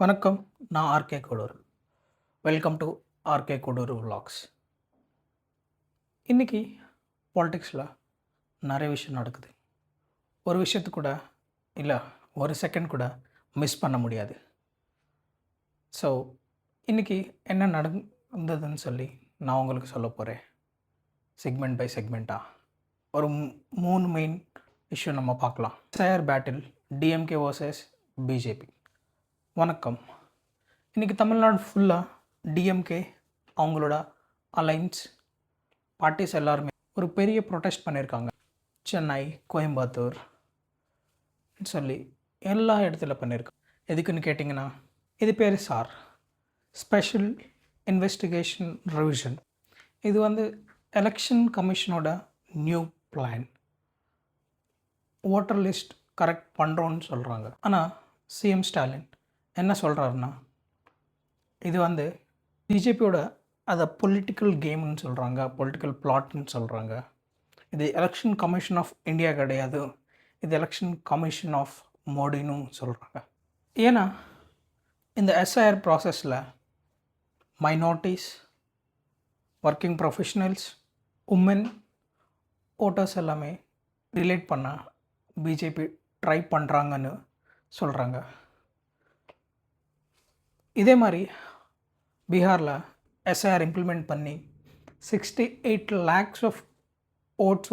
வணக்கம். நான் RK Kodur. Welcome to RK Kodur vlogs. இன்றைக்கி பாலிடிக்ஸில் நிறைய விஷயம் நடக்குது. ஒரு விஷயத்து கூட இல்லை, ஒரு செகண்ட் கூட மிஸ் பண்ண முடியாது. ஸோ இன்றைக்கி என்ன நடந்ததுன்னு சொல்லி நான் உங்களுக்கு சொல்ல போகிறேன். செக்மெண்ட் பை செக்மெண்ட்டாக ஒரு 3 மெயின் இஷ்யூ நம்ம பார்க்கலாம். SIR battle, DMK versus BJP. வணக்கம். இன்றைக்கி தமிழ்நாடு ஃபுல்லாக டிஎம்கே அவங்களோட அலைன்ஸ் பார்ட்டிஸ் எல்லாருமே ஒரு பெரிய ப்ரொட்டஸ்ட் பண்ணியிருக்காங்க. சென்னை, கோயம்புத்தூர் சொல்லி எல்லா இடத்துல பண்ணியிருக்காங்க. எதுக்குன்னு கேட்டிங்கன்னா, இது பேர் ஸ்பெஷல் இன்வெஸ்டிகேஷன் ரிவிஷன். இது எலெக்ஷன் கமிஷனோட new plan. Voter list correct பண்ணுறோன்னு சொல்கிறாங்க. ஆனால் சிஎம் ஸ்டாலின் என்ன சொல்கிறாருன்னா, இது பிஜேபியோட அதை பொலிட்டிக்கல் கேம்னு சொல்கிறாங்க, பொலிட்டிக்கல் பிளாட்னு சொல்கிறாங்க. இது எலெக்ஷன் கமிஷன் ஆஃப் இந்தியா கிடையாது, இது எலெக்ஷன் கமிஷன் ஆஃப் மோடின்னு சொல்கிறாங்க. ஏன்னா இந்த எஸ்ஐஆர் ப்ராசஸில் minorities, working professionals, women voters எல்லாமே ரிலேட் பண்ண பிஜேபி ட்ரை பண்ணுறாங்கன்னு சொல்கிறாங்க. இதே மாதிரி பீகாரில் எஸ்ஐஆர் இம்ப்ளிமெண்ட் பண்ணி 68 lakhs ஆஃப் ஓட்ஸ்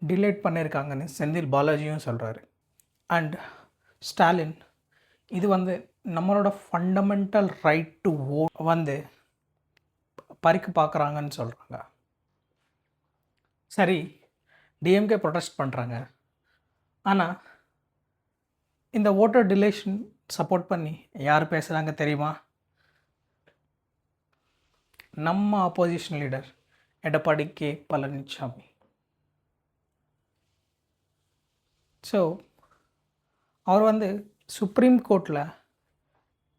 டிலேட் பண்ணியிருக்காங்கன்னு செந்தில் பாலாஜியும் சொல்கிறாரு. அண்ட் ஸ்டாலின் இது நம்மளோட ஃபண்டமெண்டல் ரைட் டு ஓட் பறிக்க பார்க்குறாங்கன்னு சொல்கிறாங்க. சரி, டிஎம்கே ப்ரொடெஸ்ட் பண்ணுறாங்க. ஆனால் இந்த ஓட்டர் டிலேஷன் சப்போர்ட் பண்ணி யார் பேசுகிறாங்க தெரியுமா? நம்ம opposition leader Edappadi K Palaniswami. So அவர் சுப்ரீம் கோர்ட்டில்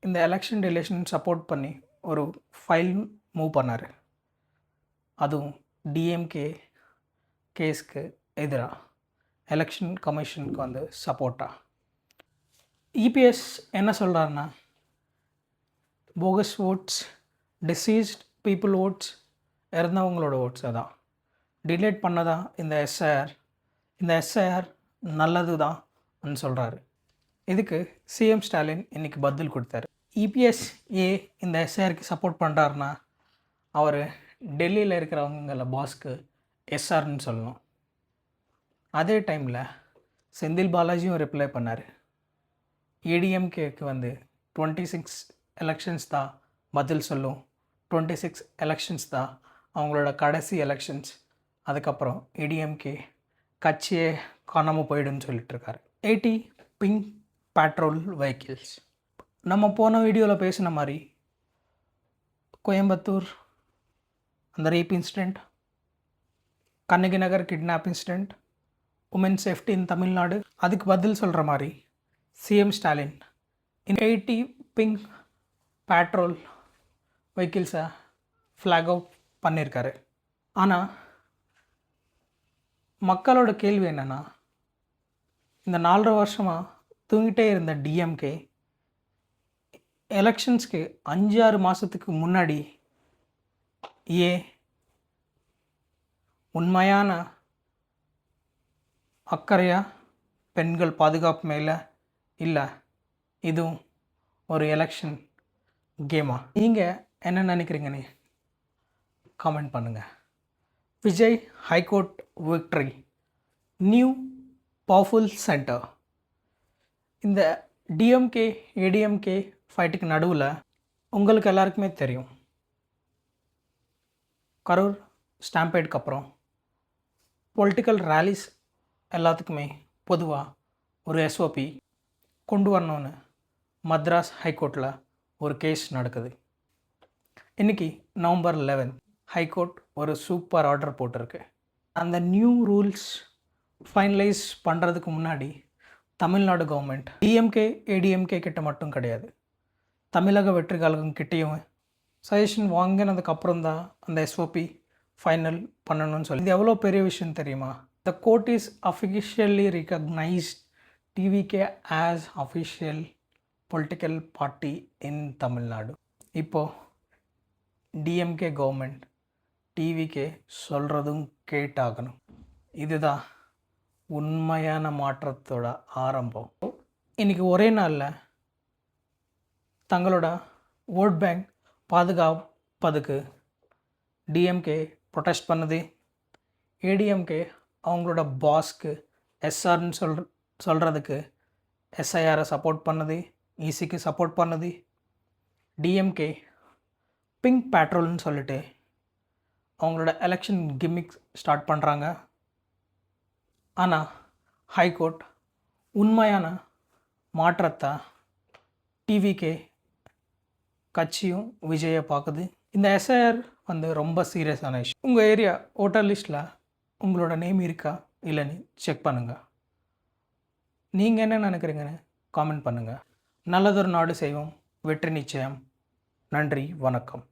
இந்த எலெக்ஷன் டிலேஷன் சப்போர்ட் பண்ணி ஒரு ஃபைல் மூவ் பண்ணார். அதுவும் டிஎம்கே கேஸ்க்கு எதிராக, எலெக்ஷன் கமிஷனுக்கு சப்போர்ட்டாக. இபிஎஸ் என்ன சொல்கிறாருன்னா, bogus votes, deceased people votes, இறந்தவங்களோட ஓட்ஸ் அதான் டிலேட் பண்ணதான் இந்த எஸ்ஐஆர் நல்லது தான் சொல்கிறாரு. இதுக்கு சிஎம் ஸ்டாலின் இன்றைக்கி பதில் கொடுத்தாரு. இபிஎஸ் இந்த எஸ்ஐஆருக்கு சப்போர்ட் பண்ணுறாருன்னா அவர் டெல்லியில் இருக்கிறவங்கள பாஸ்க்கு எஸ்ஆர்னு சொல்லணும். அதே டைமில் செந்தில் பாலாஜியும் ரிப்ளை பண்ணார். ஏடிஎம்கேக்கு 26 எலெக்ஷன்ஸ் தான் பதில் சொல்லும், 26 எலெக்ஷன்ஸ் தான் அவங்களோட கடைசி எலெக்ஷன்ஸ், அதுக்கப்புறம் ஏடிஎம்கே கட்சியே காணாமல் போயிடுன்னு சொல்லிட்டுருக்காரு. 80 பிங்க் பேட்ரோல் வெஹிக்கிள்ஸ். நம்ம போன வீடியோவில் பேசின மாதிரி கோயம்புத்தூர் அந்த rape incident, Kannagi Nagar kidnap incident, woman safety in Tamil Nadu, அதுக்கு பதில் சொல்கிற மாதிரி சிஎம் ஸ்டாலின் 80 பிங்க் பேட்ரோல் வெஹிக்கிள்ஸை ஃப்ளாக் அவுட் பண்ணியிருக்காரு. ஆனால் மக்களோட கேள்வி என்னென்னா, இந்த 4.5 வருஷமாக தூங்கிட்டே இருந்த டிஎம்கே எலெக்ஷன்ஸ்க்கு 5-6 மாதத்துக்கு முன்னாடி உண்மையான அக்கறையாக பெண்கள் பாதுகாப்பு மேலே இல்லை, இதுவும் ஒரு எலெக்ஷன் கேமா? நீங்கள் என்ன நினைக்கிறீங்கன்னு காமெண்ட் பண்ணுங்கள். Vijay high court victory, new powerful centre. இந்த டிஎம்கே ஏடிஎம்கே ஃபைட்டுக்கு நடுவில் உங்களுக்கு எல்லாருக்குமே தெரியும், கரூர் ஸ்டாம்பேடுக்கு அப்புறம் பொலிட்டிக்கல் ரேலிஸ் எல்லாத்துக்குமே பொதுவாக ஒரு எஸ்ஓபி கொண்டு வரணும்னு மദ്രാஸ் ஹைகோர்ட்டில் ஒரு கேஸ் நடக்குது. இன்றைக்கி November 11 ஹைகோர்ட் ஒரு சூப்பர் ஆர்டர் போட்டிருக்கு. அந்த நியூ ரூல்ஸ் ஃபைனலைஸ் பண்ணுறதுக்கு முன்னாடி தமிழ்நாடு கவர்மெண்ட் டிஎம்கே ஏடிஎம்கே கிட்ட மட்டும் கிடையாது, தமிழக வெற்றி கழகம் கிட்டேயும் சஜஷன் வாங்கினதுக்கப்புறம் தான் அந்த எஸ்ஓபி ஃபைனல் பண்ணணும்னு சொல்லி. இது எவ்வளோ பெரிய விஷயம் தெரியுமா? The court is officially recognised TVK as official political party இன் தமிழ்நாடு. இப்போது டிஎம்கே கவர்மெண்ட் டிவிகே சொல்கிறதும் கேட்டாகணும். இதுதான் உண்மையான மாற்றத்தோட ஆரம்பம். இன்றைக்கி ஒரே நாளில் தங்களோட ஓட் பேங்க் பாதுகாப்பதுக்கு டிஎம்கே ப்ரொடெஸ்ட் பண்ணுது. ஏடிஎம்கே அவங்களோட பாஸ்க்கு எஸ்ஆர்னு சொல்கிறதுக்கு எஸ்ஐஆரை சப்போர்ட் பண்ணுது, இசிக்கு சப்போர்ட் பண்ணுது. டிஎம்கே பிங்க் பேட்ரோல்னு சொல்லிட்டு அவங்களோட எலெக்ஷன் கிம்மிக் ஸ்டார்ட் பண்ணுறாங்க. ஆனால் ஹைகோர்ட் உண்மையான மாற்றத்தை டிவிகே கட்சியும் விஜயை பார்க்குது. இந்த எஸ்ஐஆர் ரொம்ப சீரியஸான இஷ்யூ. உங்கள் ஏரியா ஓட்டர் லிஸ்ட்டில் உங்களோட நேம் இருக்கா இல்லைன்னு செக் பண்ணுங்கள். நீங்கள் என்ன நினைக்கிறீங்கன்னு காமெண்ட் பண்ணுங்கள். நல்லதொரு நாடு செய்வோம், வெற்றி நிச்சயம். நன்றி, வணக்கம்.